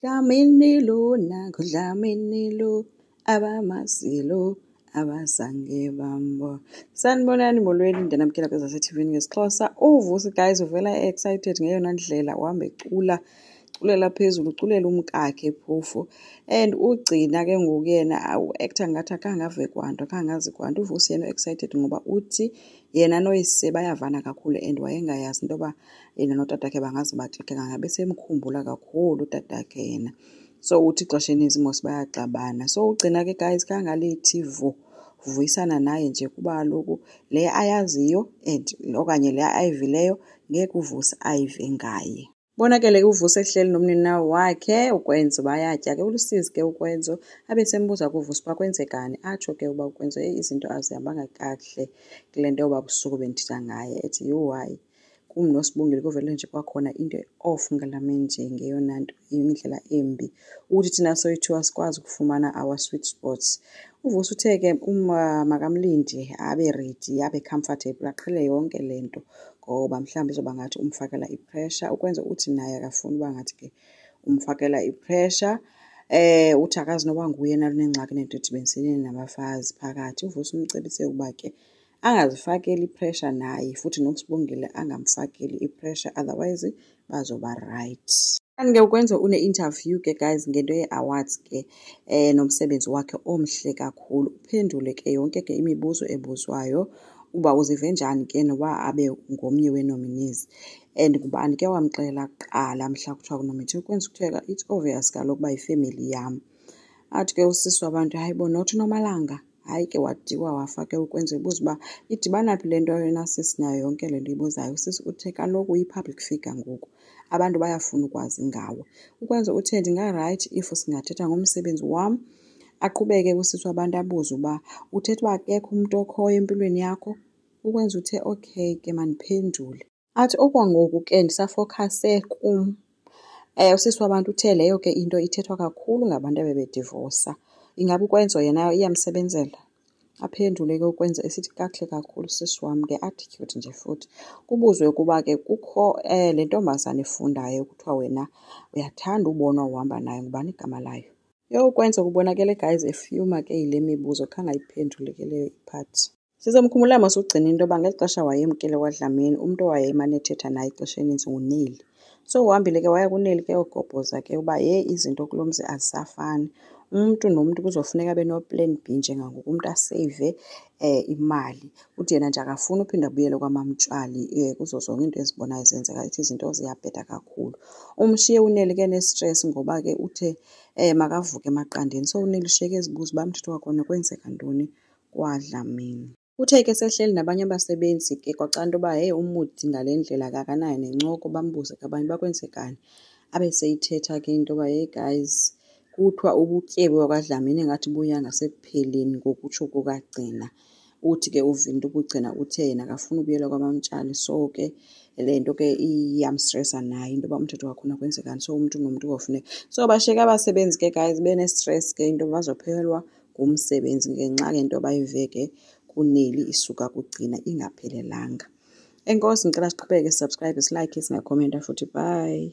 Dlamini lona, Dlamini lo, abamazilo, abazange bambona. Sanibonani molweni ndenamkela kwezaseTV ngesiXhosa. Uvusi guys uvela excited ngeyona ndlela uhamba ecula culela phezulu uculela umkakhe phofu and ugcina ke ngoku yena u-actor ngathi akangave kwanto akangazi kwanto. Uvusi yena excited ngoba uthi yena noyise bayavana kakhulu and wayengayazi into yoba yena notatakhe bangaze baxakeka, ngabe semkhumbula kakhulu utatakhe yena. So uthi ixesha elinintsi mos bayaxabana. So ugcina ke guys kangalethi vuyisana naye nje kuba kaloku le ayaziyo and okanye le ayivileyo ngeke uvusi ayive ngaye. Bonakele ke uvusi ehleli nomninawa wakhe ukwenza bayatya ke ulusizi ke ukwenzo abe sembuza kuvusi uba kwenzekani, atsho ke uba ukwenzo izinto azihambanga kakuhle kule nto yoba busuku bendithetha ngaye ethi hayi kum noSibongile kuvele nje kwakhona into off ngalamini nje ngeyona nto indlela embi ukuthi thina soyithiwa sikwazi ukufumana our sweet spots. Uvusi uthe ke makamlinde abe ready abe comfortable aqhele yonke lento ngoba mhlawumbi izoba ngathi umfakela ipressure. Ukwenza uthi naye akafuni uba ngathi ke umfakela ipressure. Uthi akazi noba nguye nalunengxaki nento edibenisene nabafazi phakathi. Uvusi umcebise ukuba ke angazifakeli ipressure naye futhi noSibongile angamfakeli ipressure otherwise bazoba right. Kanti ke ukwenza une-interview ke guys ngento ye-awards ke nomsebenzi wakhe omhle kakhulu. Uphendule ke yonke ke imibuzo ebuzwayo uba uzive njani ke noba abe ngomnye wee-nominees and ngubani ke wamxelela kuqala mhla kuthiwa kunomithiwe. Ukwenza ukutheka it's obvious kaloku uba yifemeli yam. Athi ke usisi wabantu hayi bo not uNomalanga hayi ke wadikwa wafa ke ukwenza ubuza uba idibana phi le nto yona sisi nayo yonke le nto ibuzayo. Usisi uthe kaloku uyi-public figure ngoku abantu bayafuna ukwazi ngawe. Ukwenza uthe ndingarayithi if singathetha ngomsebenzi wam. Aqhubeke usisi wabantu abuze uba uthetha uba akekho umntu okhoyo empilweni yakho. Ukwenza uthe okay ke mandiphendule. Athi okwangoku ke ndisafowukhase kum. Usisi wabantu uthe leyo ke into ithethwa kakhulu ngabantu abebedivosa. Ingabe ukwenzo yena iyamsebenzela? Aphendule ke ukwenza esithi kakuhle kakhulu sisi wam ke attitude nje futhi. Kubuzwe ukuba ke kukho le ntombazana efundayo kuthiwa wena uyathanda ubonwa uhamba nayo, ngubani igama layo? Ukwenza kubonakele guys efyuma ke yile mibuzo khange ayiphendule ke leyo iphathi. Sizomkhumbula mos ugcina into yoba ngeli xesha wayemkile kwaDlamini umntu owayemane ethetha naye ixesha elinintsi nguNeli. So uhambile ke waya kuNeli ke ogobhoza ke uba izinto kulo mzi azisafani. Umntu nomntu kuzofuneka abe no-plan B njengangoku umntu aseyive imali. Uthi yena nje akafuni uphinda abuyele kwamamtshali kuzo zonke into ezibonayo zenzeka ithi izinto ziyabheda kakhulu. Umshiye uNeli ke ne-stress ngoba ke uthe makavuke emaqandeni. So uNeli ushiyeke ezibuza uba mthetho wakhona kwenzeka ntoni kwaDlamini. Uthe ke sehleli nabanye abasebenzi ke kwacana into yoba umudi ngale ndlela kakanayo nencoko bambuze ke abanye bakwenzekani. Abe seyithetha ke into yoba guys kuthiwa ubutyebi bakwaDlamini engathi buya ngasekupheleni ngokutsho kukagcina. Uthi ke uvinto ukugcina uthe yena akafuna ubuyela kwamamtshali. So ke le nto ke iyamstressa naye into yoba umthetho wakhona kwenzekani. So umntu nomntu kofuneka so bashiyeke abasebenzi ke guys bene-stress ke into bazophelelwa ngumsebenzi ngenxa ke into bayive ke kuNeli isuka kugcina ingaphelelanga. Enkosi ngicela siqhubeke subscribe, silike, singakhomenta futhi bye.